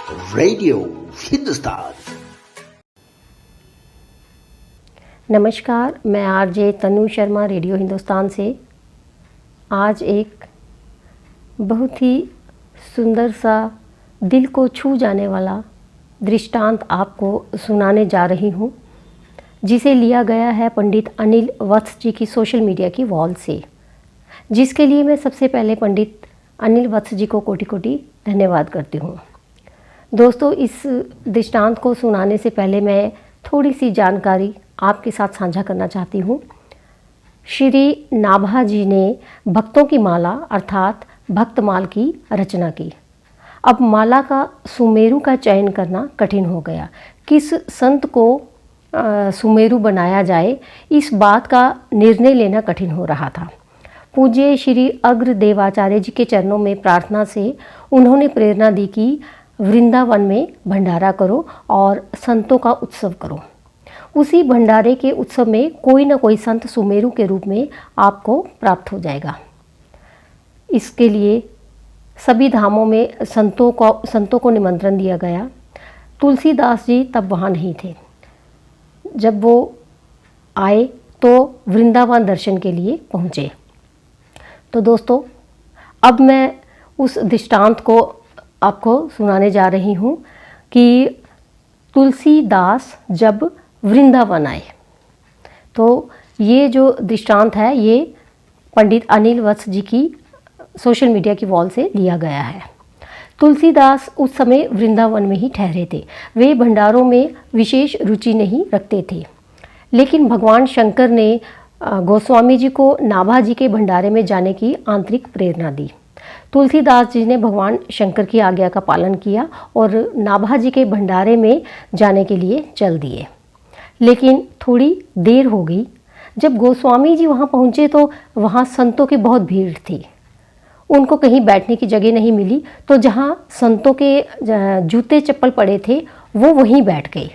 Radio Hindustan. नमस्कार, मैं RJ तनु Sharma radio Hindustan से आज एक बहुत ही सुंदर सा दिल को छू जाने वाला दृष्टांत आपको सुनाने जा रही हूँ, जिसे लिया गया है पंडित अनिल वत्स जी की सोशल मीडिया की वॉल से, जिसके लिए मैं सबसे पहले पंडित अनिल वत्स जी को कोटि कोटि धन्यवाद करती हूँ। दोस्तों, इस दृष्टांत को सुनाने से पहले मैं थोड़ी सी जानकारी आपके साथ साझा करना चाहती हूँ। श्री नाभा जी ने भक्तों की माला अर्थात भक्तमाल की रचना की। अब माला का सुमेरु का चयन करना कठिन हो गया। किस संत को सुमेरु बनाया जाए, इस बात का निर्णय लेना कठिन हो रहा था। पूज्य श्री अग्रदेवाचार्य जी के चरणों में प्रार्थना से उन्होंने प्रेरणा दी कि वृंदावन में भंडारा करो और संतों का उत्सव करो। उसी भंडारे के उत्सव में कोई ना कोई संत सुमेरु के रूप में आपको प्राप्त हो जाएगा। इसके लिए सभी धामों में संतों को निमंत्रण दिया गया। तुलसीदास जी तब वहाँ नहीं थे। जब वो आए तो वृंदावन दर्शन के लिए पहुँचे। तो दोस्तों, अब मैं उस दृष्टांत को आपको सुनाने जा रही हूँ कि तुलसीदास जब वृंदावन आए। तो ये जो दृष्टांत है ये पंडित अनिल वत्स जी की सोशल मीडिया की वॉल से लिया गया है। तुलसीदास उस समय वृंदावन में ही ठहरे थे। वे भंडारों में विशेष रुचि नहीं रखते थे, लेकिन भगवान शंकर ने गोस्वामी जी को नाभा जी के भंडारे में जाने की आंतरिक प्रेरणा दी। तुलसीदास जी ने भगवान शंकर की आज्ञा का पालन किया और नाभा जी के भंडारे में जाने के लिए चल दिए। लेकिन थोड़ी देर हो गई। जब गोस्वामी जी वहाँ पहुँचे तो वहाँ संतों की बहुत भीड़ थी। उनको कहीं बैठने की जगह नहीं मिली, तो जहाँ संतों के जूते चप्पल पड़े थे वो वहीं बैठ गए।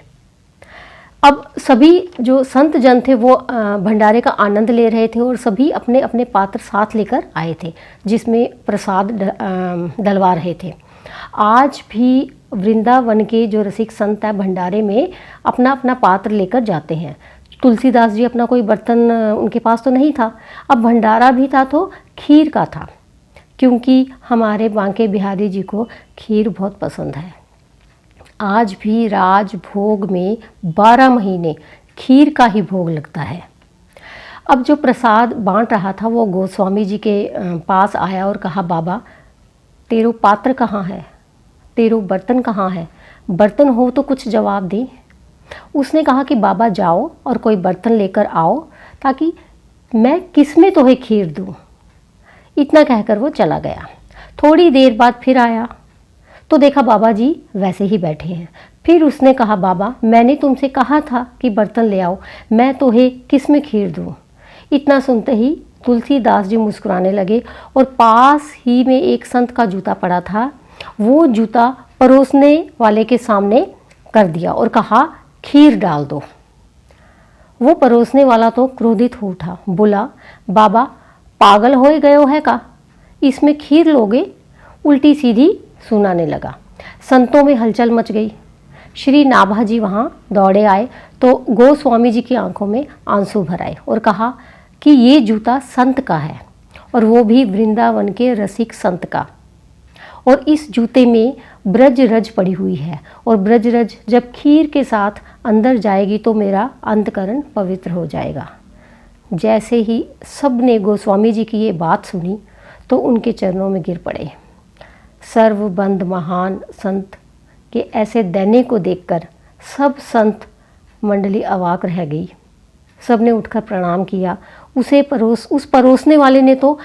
अब सभी जो संत जन थे वो भंडारे का आनंद ले रहे थे और सभी अपने अपने पात्र साथ लेकर आए थे, जिसमें प्रसाद डलवा रहे थे। आज भी वृंदावन के जो रसिक संत हैं भंडारे में अपना अपना पात्र लेकर जाते हैं। तुलसीदास जी अपना कोई बर्तन उनके पास तो नहीं था। अब भंडारा भी था तो खीर का था, क्योंकि हमारे बांके बिहारी जी को खीर बहुत पसंद है। आज भी राज भोग में 12 महीने खीर का ही भोग लगता है। अब जो प्रसाद बांट रहा था वो गोस्वामी जी के पास आया और कहा, बाबा तेरो पात्र कहाँ है, तेरो बर्तन कहाँ है, बर्तन हो तो कुछ जवाब दे। उसने कहा कि बाबा जाओ और कोई बर्तन लेकर आओ ताकि मैं किसमें तुम्हें खीर दूँ। इतना कहकर वो चला गया। थोड़ी देर बाद फिर आया तो देखा बाबा जी वैसे ही बैठे हैं। फिर उसने कहा, बाबा मैंने तुमसे कहा था कि बर्तन ले आओ, मैं तुम्हें किस में खीर दूँ। इतना सुनते ही तुलसीदास जी मुस्कुराने लगे और पास ही में एक संत का जूता पड़ा था, वो जूता परोसने वाले के सामने कर दिया और कहा, खीर डाल दो। वो परोसने वाला तो क्रोधित हो उठा, बोला, बाबा पागल हो गए है का, इसमें खीर लोगे। उल्टी सीधी सुनाने लगा। संतों में हलचल मच गई। श्री नाभा जी वहाँ दौड़े आए तो गोस्वामी जी की आंखों में आंसू भर आए और कहा कि ये जूता संत का है, और वो भी वृंदावन के रसिक संत का, और इस जूते में ब्रज रज पड़ी हुई है, और ब्रज रज जब खीर के साथ अंदर जाएगी तो मेरा अंतकरण पवित्र हो जाएगा। जैसे ही सब ने गोस्वामी जी की ये बात सुनी तो उनके चरणों में गिर पड़े। सर्वबंध महान संत के ऐसे दैन्य को देखकर सब संत मंडली अवाक रह गई। सब ने उठकर प्रणाम किया। उस परोसने वाले ने तो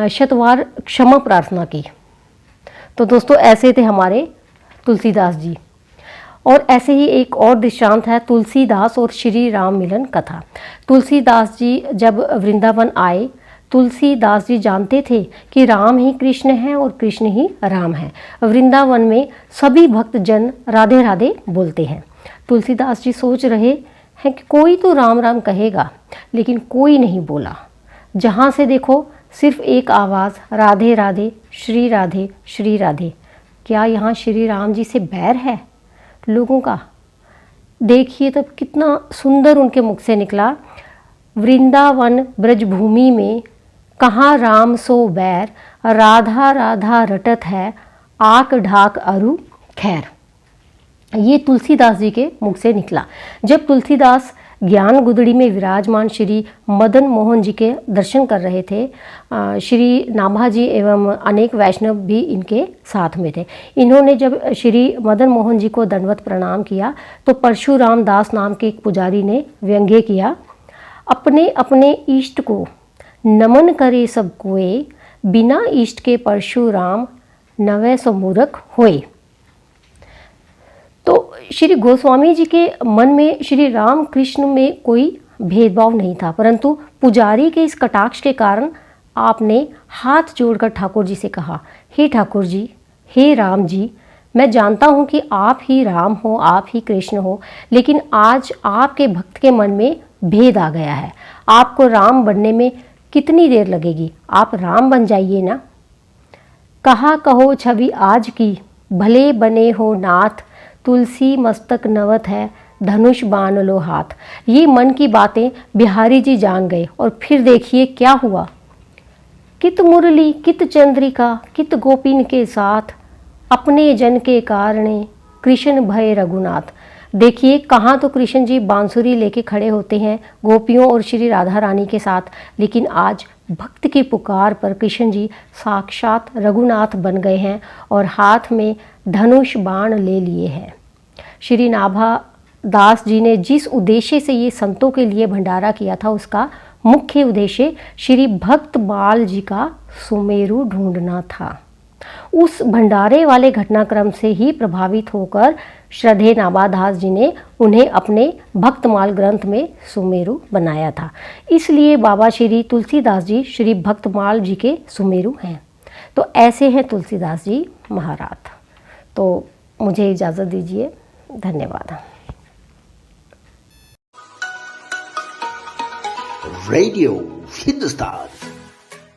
शतवार क्षमा प्रार्थना की। तो दोस्तों, ऐसे थे हमारे तुलसीदास जी। और ऐसे ही एक और दृष्टांत है, तुलसीदास और श्री राम मिलन कथा। तुलसीदास जी जब वृंदावन आए, तुलसीदास जी जानते थे कि राम ही कृष्ण हैं और कृष्ण ही राम हैं। वृंदावन में सभी भक्त जन राधे राधे बोलते हैं। तुलसीदास जी सोच रहे हैं कि कोई तो राम राम कहेगा, लेकिन कोई नहीं बोला। जहाँ से देखो सिर्फ एक आवाज़, राधे राधे श्री राधे श्री राधे। क्या यहाँ श्री राम जी से बैर है लोगों का? देखिए तब कितना सुंदर उनके मुख से निकला, वृंदावन ब्रजभूमि में कहाँ राम सो बैर, राधा राधा रटत है आक ढाक अरु खैर। ये तुलसीदास जी के मुख से निकला जब तुलसीदास ज्ञान गुदड़ी में विराजमान श्री मदन मोहन जी के दर्शन कर रहे थे। श्री नाभा जी एवं अनेक वैष्णव भी इनके साथ में थे। इन्होंने जब श्री मदन मोहन जी को दंडवत प्रणाम किया तो परशुराम दास नाम के एक पुजारी ने व्यंग्य किया, अपने अपने इष्ट को नमन करे सब कोय, बिना इष्ट के परशुराम नवै सो मूर्ख होए। तो श्री गोस्वामी जी के मन में श्री राम कृष्ण में कोई भेदभाव नहीं था, परंतु पुजारी के इस कटाक्ष के कारण आपने हाथ जोड़कर ठाकुर जी से कहा, हे ठाकुर जी, हे राम जी, मैं जानता हूँ कि आप ही राम हो, आप ही कृष्ण हो, लेकिन आज आपके भक्त के मन में भेद आ गया है। आपको राम बनने में कितनी देर लगेगी? आप राम बन जाइए ना। कहा कहो छवि आज की, भले बने हो नाथ, तुलसी मस्तक नवत है धनुष बाण लो हाथ। ये मन की बातें बिहारी जी जान गए और फिर देखिए क्या हुआ। कित मुरली कित चंद्रिका कित गोपिन के साथ, अपने जन के कारणे कृष्ण भय रघुनाथ। देखिए कहाँ तो कृष्ण जी बांसुरी लेके खड़े होते हैं गोपियों और श्री राधा रानी के साथ, लेकिन आज भक्त की पुकार पर कृष्ण जी साक्षात रघुनाथ बन गए हैं और हाथ में धनुष बाण ले लिए हैं। श्री नाभा दास जी ने जिस उद्देश्य से ये संतों के लिए भंडारा किया था, उसका मुख्य उद्देश्य श्री भक्त बाल जी का सुमेरु ढूंढना था। उस भंडारे वाले घटनाक्रम से ही प्रभावित होकर श्रद्धेय नाभा दास जी ने उन्हें अपने भक्तमाल ग्रंथ में सुमेरु बनाया था। इसलिए बाबा श्री तुलसीदास जी श्री भक्तमाल जी के सुमेरु हैं। तो ऐसे हैं तुलसीदास जी महाराज। तो मुझे इजाज़त दीजिए, धन्यवाद। रेडियो हिंदुस्तान।